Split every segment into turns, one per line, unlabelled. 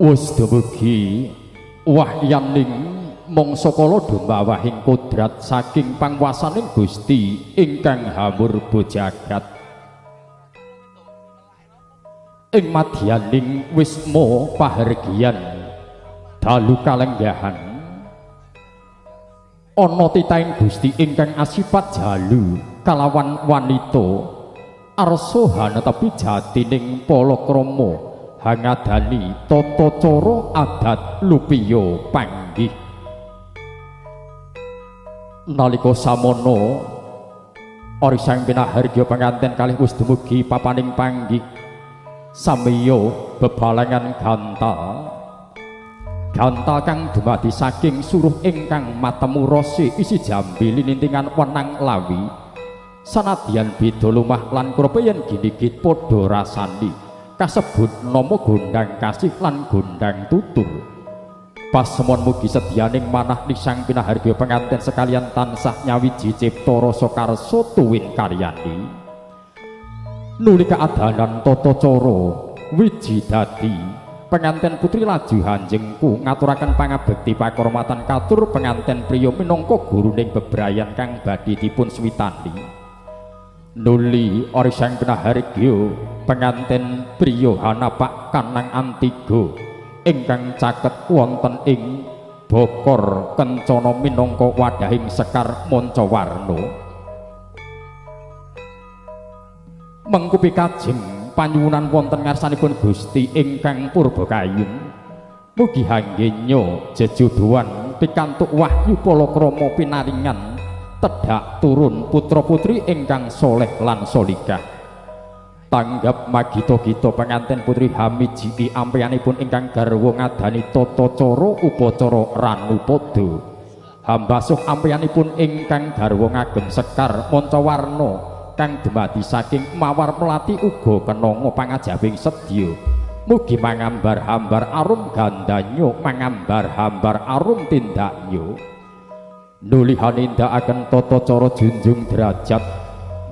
Wis dumugi wahyaning mangsa kala dumbawahing kodrat saking panguwasaning Gusti ingkang hamurba jagat. Ing madyaning wisma pahargyan dalu kalenggahan ana titahing Gusti ingkang asipat jalu kalawan wanita arsa hanetepi jatining palakrama hangadani tata cara adat lupiya panggih. Nalika samono Orisang pinahargya panganten kalih wis dumugi papaning panggih samiya bebalangan gantal. Gantal kang dumadi saking suruh ingkang matemu rasi isi jambi linintingan wenang lawi sanadyan beda lumah lan krupa yen ginigit padha rasani kasebut nama gondang kasih lan gondang tutur. Pasemon mugi sedyaning manah nisang pinahargya penganten sekalian tansah nyawiji cipta rasa karsa tuwin karyani nuli kaadanan tata cara wiji dadi penganten putri laju hanjengku ngaturaken pangabekti pakurmatan katur penganten priya minangka guruning bebrayan kang badhe dipun switani. Nuli Orisang pinahargya penganten priya hanapak kanang antiga ingkang caket wonten ing Bokor Kencana minangka wadahing Sekar Mancawarna. Mengkupi kajeng panyuwunan wonten ngarsanipun Gusti ingkang Purbakayun mugi hanggenya jejodohan pikantuk wahyu palakrama pinaringan tedhak turun putra putri ingkang soleh lan solikah. Tanggap magita-gita penganten putri hamiji ampeyanipun ingkang garwa ngadani tata cara upacara ranupada hambasuh ampeyanipun ingkang garwa ngagem Sekar Mancawarna kang dumadi saking mawar melati uga kenanga pangajabing sedya mugi mangambar-hambar arum gandanyo mangambar-hambar arum tindaknyo nuli hanindakaken tata cara junjung derajat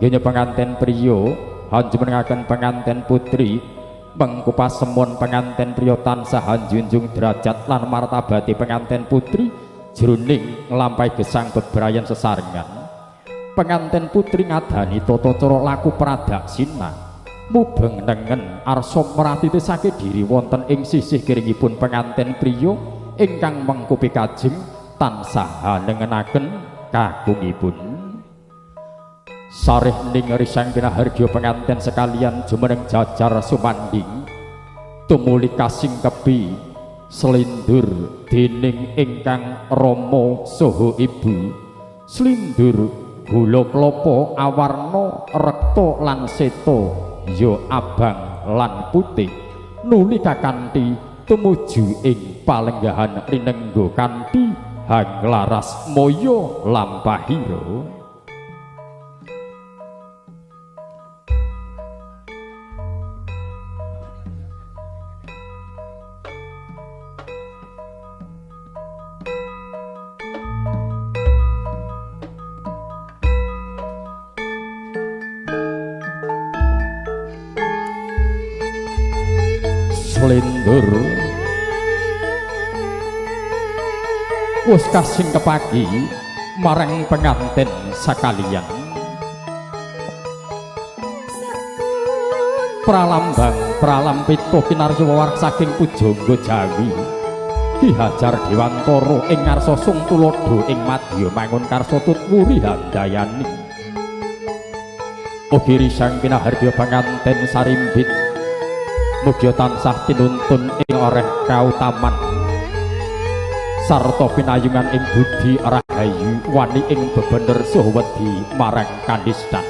nggih penganten priya hanjumenengaken penganten putri mengku pasemon penganten priya tansah hanjunjung derajat lan martabati penganten putri jroning nglampahi gesang bebrayan sesarengan. Penganten putri ngadani tata cara laku pradaksina mubeng nengen arsa mratitisake diri wonten ing sisih kiringipun penganten priya ingkang mengkupi kajeng tansah nengenaken kagungipun. Sarih ning risang pinahargya penganten sekalian jumeneng jajar sumanding tumuli kasingkepi slindur dening ingkang Rama saha Ibu slindur gula klapa awarna rekta lan seta ya abang lan putih nuli kakanthi tumuju ing palenggahan rinengga kanthi hanglaras moya lampahira. Slindur wis kasingkepagi marang penganten sakalian pralambang pralampita kinarya warak saking pujangga Jawi Ki Hajar Dewantara ing ngarsa Sung Tuladha ing madya mangun karsa tutwuri handayani ugi risang pinahargya penganten sarimbit mugi tansah tinuntun ing oreh kautaman sarta pinayungan ing budi rahayu wani ing bebener saha wedi marang kandistan.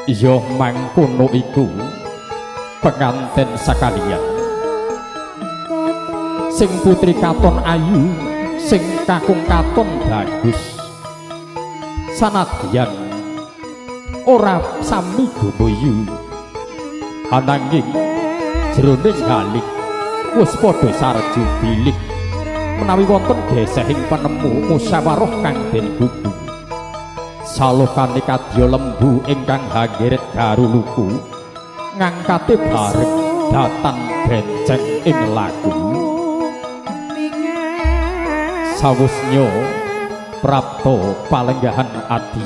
Ya mangkono iku penganten sakalian sing putri katon ayu sing kakung katon bagus sanadyan ora sami gumoyu ananging jroning galik wis padha sarju bilik menawi wonten gesehing penemu musyawarah kang den gugu salokane kadya lembu ingkang hanggeret garuluku ngangkate bareng sedatan benceng ing lagu sawusnya prapto palenggahan adi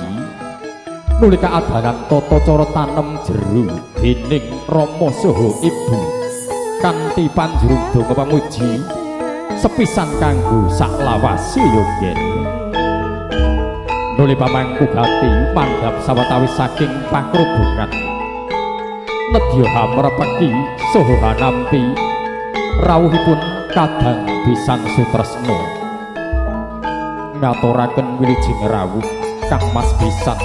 nulika adanan tata cara tanem jeru dening Rama saha ibu kanthi panjurung donga pamuji sepisan kanggo saklawase yonggen nuli pamangku gati mandhap sawetawis saking pakrubukan nedya hamrepeki saha hanampi rawuhipun kadang pisan sutresna ngaturaken wilijing rawuh Kang Mas pisan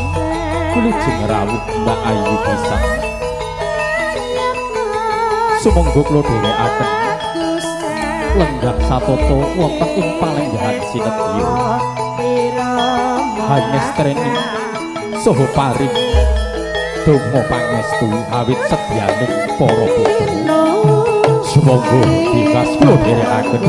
wilijing rawuh Mbak Ayu pisan sumangga kula dherekaken lenggah satata wonten ing palenggahan sinebya hangestreni saha paring donga pangestu awit sedyaning para putra sumangga dikas kula dherekaken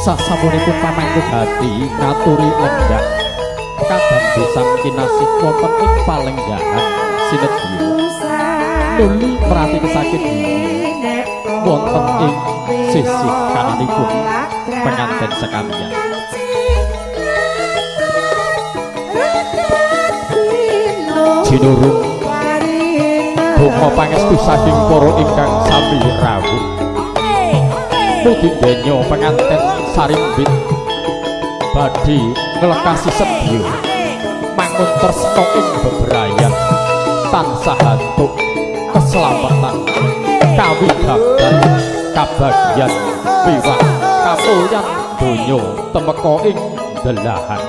sasampunipun pamangku hati ngaturi lenggah kadang pisan kinasih wonten ing palenggahan sinebya nuli merati kesakit wonten ing sisih kananipun penganten sekalian jinurung donga pangestu saking para ingkang sami rawuh mugi denya penganten sarimbit badhe nglekasi sedya mangun tresna ing bebrayan tansah antuk keselamatan kawigaten kabagyan piwah kapulyan donya temeka ing delahan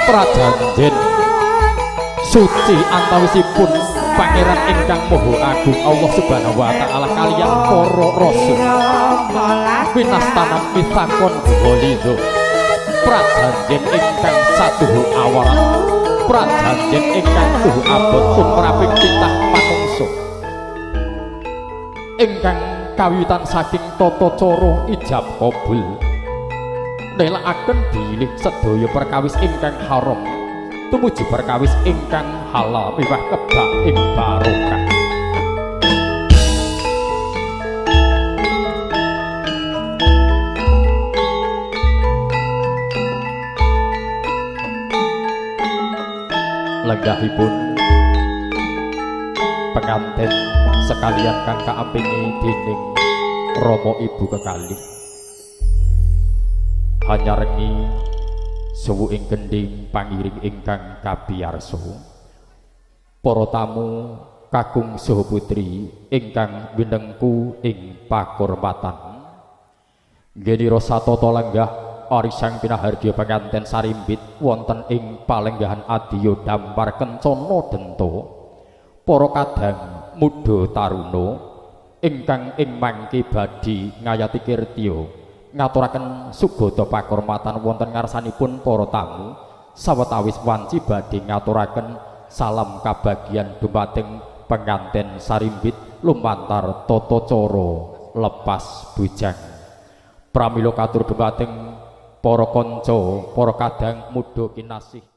prajanjen suci antawisipun Pangeran ingkang Maha Agung Allah Subhanahu wa taala kaliyan para rasul winastanam mitakon golidho prajanjen ingkang saduhu awaran prajanjen ingkang tuhu abot tumraping titah manungsa ingkang kawiwitan saking tata cara ijab kabul nelakaken bilih sedaya perkawis ingkang haram tumuju perkawis ingkang halal miwah kebak ing barokah lenggahipun penganten sekalian kang kaampingi dening Rama Ibu kekalih hanya rengi suwu ing gending pangiring ingkang kabiyarsa para tamu kakung saha putri ingkang winengku ing pakurmatan nggih satata lenggah arisang pinahargya penganten sarimbit wonten ing palenggahan adiya dampar kencana denta para kadang muda taruna ingkang ing mangke badhe ngayati kirtya ngaturaken sugata pakurmatan wonten ngarsanipun para tamu sawetawis wanci badhe ngaturaken salam kabagyan dumateng penganten sarimbit lumantar tata cara lepas bujang pramila katur dumateng para kanca para kadang muda kinasih